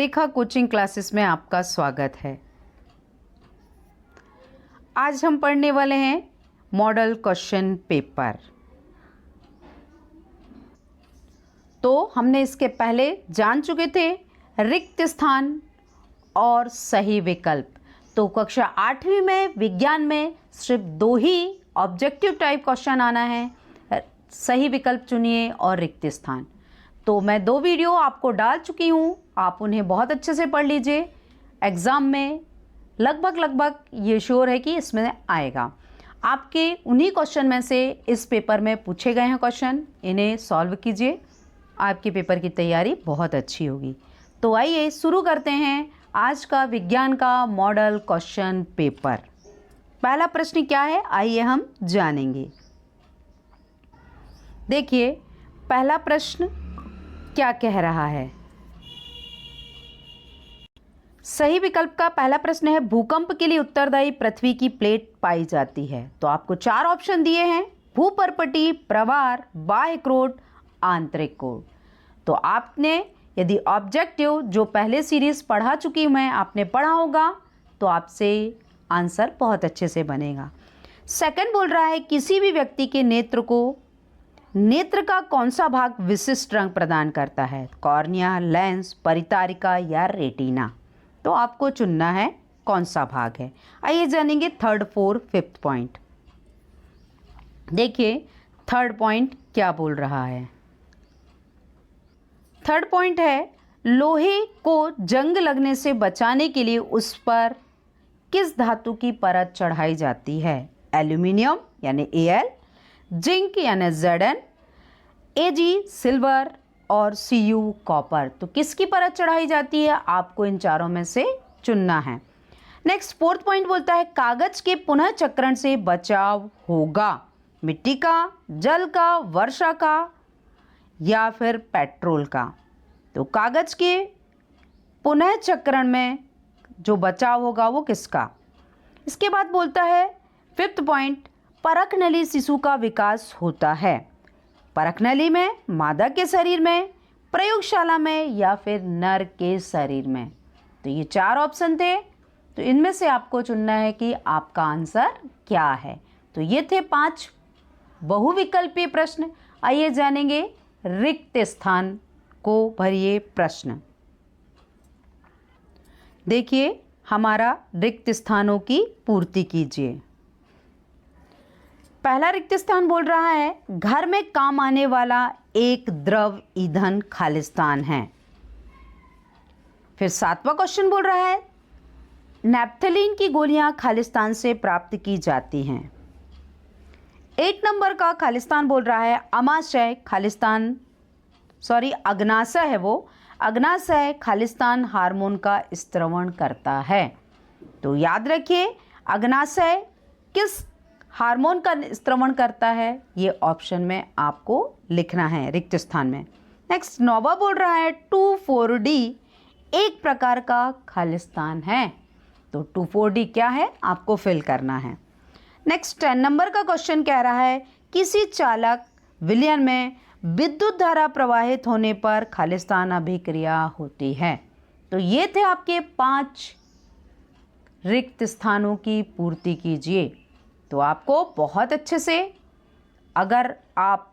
रेखा coaching classes में आपका स्वागत है। आज हम पढ़ने वाले हैं मॉडल क्वेश्चन पेपर। तो हमने इसके पहले जान चुके थे रिक्त स्थान और सही विकल्प। तो कक्षा 8वीं में विज्ञान में सिर्फ 2 ही ऑब्जेक्टिव टाइप क्वेश्चन आना है, सही विकल्प चुनिए और रिक्त स्थान। तो मैं 2 वीडियो आपको डाल चुकी हूँ, आप उन्हें बहुत अच्छे से पढ़ लीजिए। एग्ज़ाम में लगभग ये श्योर है कि इसमें आएगा। आपके उन्हीं क्वेश्चन में से इस पेपर में पूछे गए हैं क्वेश्चन, इन्हें सॉल्व कीजिए, आपके पेपर की तैयारी बहुत अच्छी होगी। तो आइए शुरू करते हैं आज का विज्ञान का मॉडल क्वेश्चन पेपर। पहला प्रश्न क्या है, आइए हम जानेंगे। देखिए पहला प्रश्न क्या कह रहा है। सही विकल्प का पहला प्रश्न है, भूकंप के लिए उत्तरदायी पृथ्वी की प्लेट पाई जाती है। तो आपको 4 ऑप्शन दिए हैं, भूपर्पटी, प्रवार, बाह्य क्रोट, आंतरिक क्रोट। तो आपने यदि ऑब्जेक्टिव जो पहले सीरीज पढ़ा चुकी मैं, आपने पढ़ा होगा, तो आपसे आंसर बहुत अच्छे से बनेगा। सेकंड बोल रहा है, किसी भी व्यक्ति के नेत्र का कौन सा भाग विशिष्ट रंग प्रदान करता है, कॉर्निया, लेंस, परितारिका या रेटिना। तो आपको चुनना है कौन सा भाग है। आइए जानेंगे थर्ड, फोर्थ, फिफ्थ पॉइंट। देखिए थर्ड पॉइंट क्या बोल रहा है। थर्ड पॉइंट है, लोहे को जंग लगने से बचाने के लिए उस पर किस धातु की परत चढ़ाई जाती है, एल्यूमिनियम यानी Al, जिंक यानी Zn, Ag सिल्वर और Cu कॉपर। तो किसकी परत चढ़ाई जाती है, आपको इन चारों में से चुनना है। नेक्स्ट फोर्थ पॉइंट बोलता है, कागज के पुनः चक्रण से बचाव होगा, मिट्टी का, जल का, वर्षा का या फिर पेट्रोल का। तो कागज के पुनः चक्रण में जो बचाव होगा वो किसका। इसके बाद बोलता है फिफ्थ पॉइंट, परख नली शिशु का विकास होता है, परख नली में, मादा के शरीर में, प्रयोगशाला में या फिर नर के शरीर में। तो ये 4 ऑप्शन थे, तो इनमें से आपको चुनना है कि आपका आंसर क्या है। तो ये थे 5 बहुविकल्पीय प्रश्न। आइए जानेंगे रिक्त स्थान को भरिए प्रश्न। देखिए हमारा रिक्त स्थानों की पूर्ति कीजिए। पहला रिक्त स्थान बोल रहा है, घर में काम आने वाला एक द्रव ईंधन खालिस्तान है। फिर 7वां क्वेश्चन बोल रहा है, नैप्थलीन की गोलियां खालिस्तान से प्राप्त की जाती हैं। 8 नंबर का खालिस्तान बोल रहा है, अग्नाशय है वो, अग्नाशय खालिस्तान हार्मोन का स्त्रवण करता है। तो याद रखिए अग्नाशय किस हार्मोन का स्त्रवण करता है, ये ऑप्शन में आपको लिखना है रिक्त स्थान में। नेक्स्ट 9वां बोल रहा है, 2,4-D एक प्रकार का खालिस्तान है। तो 2,4-D क्या है, आपको फिल करना है। नेक्स्ट 10 नंबर का क्वेश्चन कह रहा है, किसी चालक विलयन में विद्युत धारा प्रवाहित होने पर खालिस्तान अभिक्रिया होती है। तो ये थे आपके 5 रिक्त स्थानों की पूर्ति कीजिए। तो आपको बहुत अच्छे से, अगर आप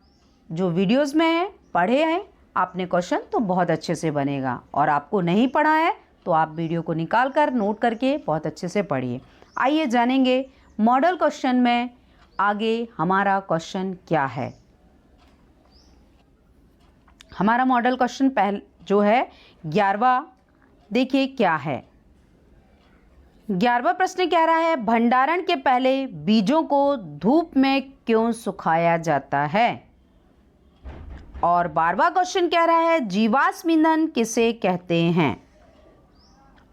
जो वीडियोस में हैं पढ़े हैं आपने क्वेश्चन, तो बहुत अच्छे से बनेगा। और आपको नहीं पढ़ा है तो आप वीडियो को निकाल कर नोट करके बहुत अच्छे से पढ़िए। आइए जानेंगे मॉडल क्वेश्चन में आगे हमारा क्वेश्चन क्या है। हमारा मॉडल क्वेश्चन जो है 11वां, देखिए क्या है। 11वां प्रश्न कह रहा है, भंडारण के पहले बीजों को धूप में क्यों सुखाया जाता है। और 12वां क्वेश्चन कह रहा है, जीवाश्म ईंधन किसे कहते हैं।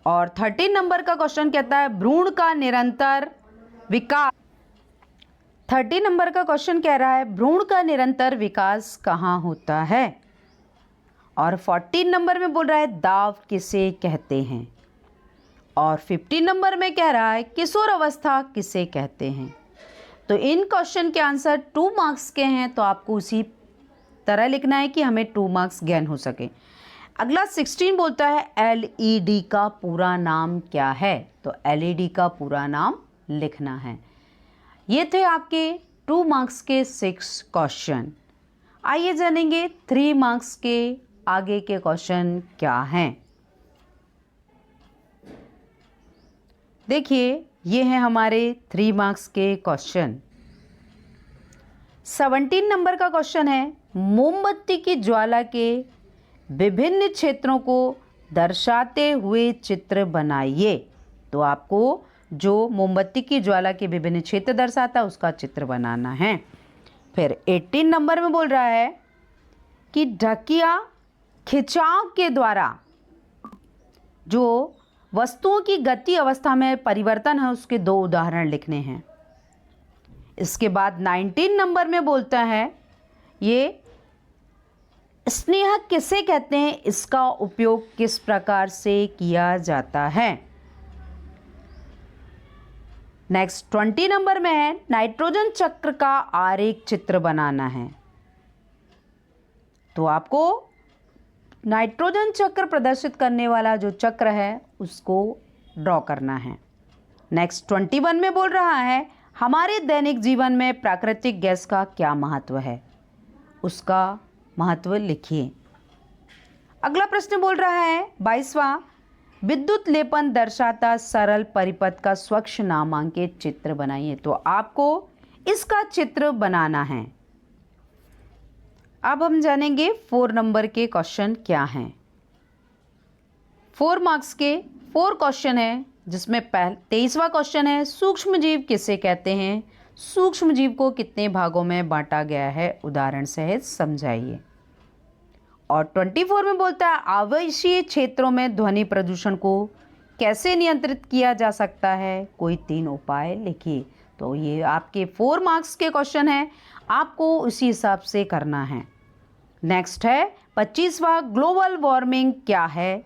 और 13 नंबर का क्वेश्चन कहता है, भ्रूण का निरंतर विकास। 30 नंबर का क्वेश्चन कह रहा है, भ्रूण का निरंतर विकास कहाँ होता है। और 14 नंबर में बोल रहा है, दाव किसे कहते हैं। और 15 नंबर में कह रहा है, किशोर अवस्था किसे कहते हैं। तो इन क्वेश्चन के आंसर 2 मार्क्स के हैं, तो आपको उसी तरह लिखना है कि हमें 2 मार्क्स गेन हो सके। अगला 16 बोलता है एलईडी का पूरा नाम क्या है। तो एलईडी का पूरा नाम लिखना है। ये थे आपके 2 मार्क्स के 6 क्वेश्चन। आइए जानेंगे 3 मार्क्स के आगे के क्वेश्चन क्या हैं। देखिए, ये हैं हमारे 3 मार्क्स के क्वेश्चन। 17 नंबर का क्वेश्चन है, मोमबत्ती की ज्वाला के विभिन्न क्षेत्रों को दर्शाते हुए चित्र बनाइए। तो आपको जो मोमबत्ती की ज्वाला के विभिन्न क्षेत्र दर्शाता है उसका चित्र बनाना है। फिर 18 नंबर में बोल रहा है कि ढकिया खिंचाव के द्वारा जो वस्तुओं की गति अवस्था में परिवर्तन है उसके 2 उदाहरण लिखने हैं। इसके बाद 19 नंबर में बोलता है ये स्नेह किसे कहते हैं, इसका उपयोग किस प्रकार से किया जाता है। नेक्स्ट 20 नंबर में है नाइट्रोजन चक्र का आरेख चित्र बनाना है। तो आपको नाइट्रोजन चक्र प्रदर्शित करने वाला जो चक्र है उसको ड्रॉ करना है। नेक्स्ट 21 में बोल रहा है हमारे दैनिक जीवन में प्राकृतिक गैस का क्या महत्व है, उसका महत्व लिखिए। अगला प्रश्न बोल रहा है 22वां, विद्युत लेपन दर्शाता सरल परिपथ का स्वच्छ नामांकित चित्र बनाइए। तो आपको इसका चित्र बनाना है। अब हम जानेंगे 4 नंबर के क्वेश्चन क्या हैं। 4 मार्क्स के 4 क्वेश्चन हैं, जिसमें 23वां क्वेश्चन है सूक्ष्म जीव किसे कहते हैं, सूक्ष्म जीव को कितने भागों में बांटा गया है, उदाहरण सहित समझाइए। और 24 में बोलता है आवासीय क्षेत्रों में ध्वनि प्रदूषण को कैसे नियंत्रित किया जा सकता है, कोई 3 उपाय लिखिए। तो ये आपके 4 मार्क्स के क्वेश्चन हैं, आपको उसी हिसाब से करना है। नेक्स्ट है 25वां, ग्लोबल वार्मिंग क्या है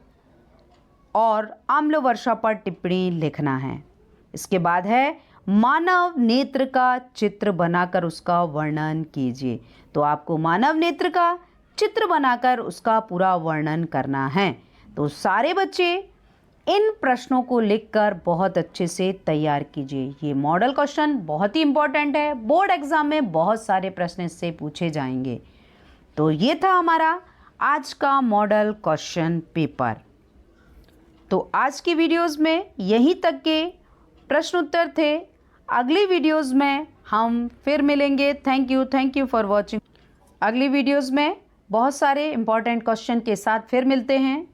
और आम्ल वर्षा पर टिप्पणी लिखना है। इसके बाद है मानव नेत्र का चित्र बनाकर उसका वर्णन कीजिए। तो आपको मानव नेत्र का चित्र बनाकर उसका पूरा वर्णन करना है। तो सारे बच्चे इन प्रश्नों को लिखकर बहुत अच्छे से तैयार कीजिए। ये मॉडल क्वेश्चन बहुत ही इंपॉर्टेंट है, बोर्ड एग्जाम में बहुत सारे प्रश्न इससे पूछे जाएंगे। तो ये था हमारा आज का मॉडल क्वेश्चन पेपर। तो आज की वीडियोस में यहीं तक के प्रश्न उत्तर थे। अगली वीडियोस में हम फिर मिलेंगे। Thank you for watching. अगली वीडियोस में बहुत सारे इंपॉर्टेंट क्वेश्चन के साथ फिर मिलते हैं।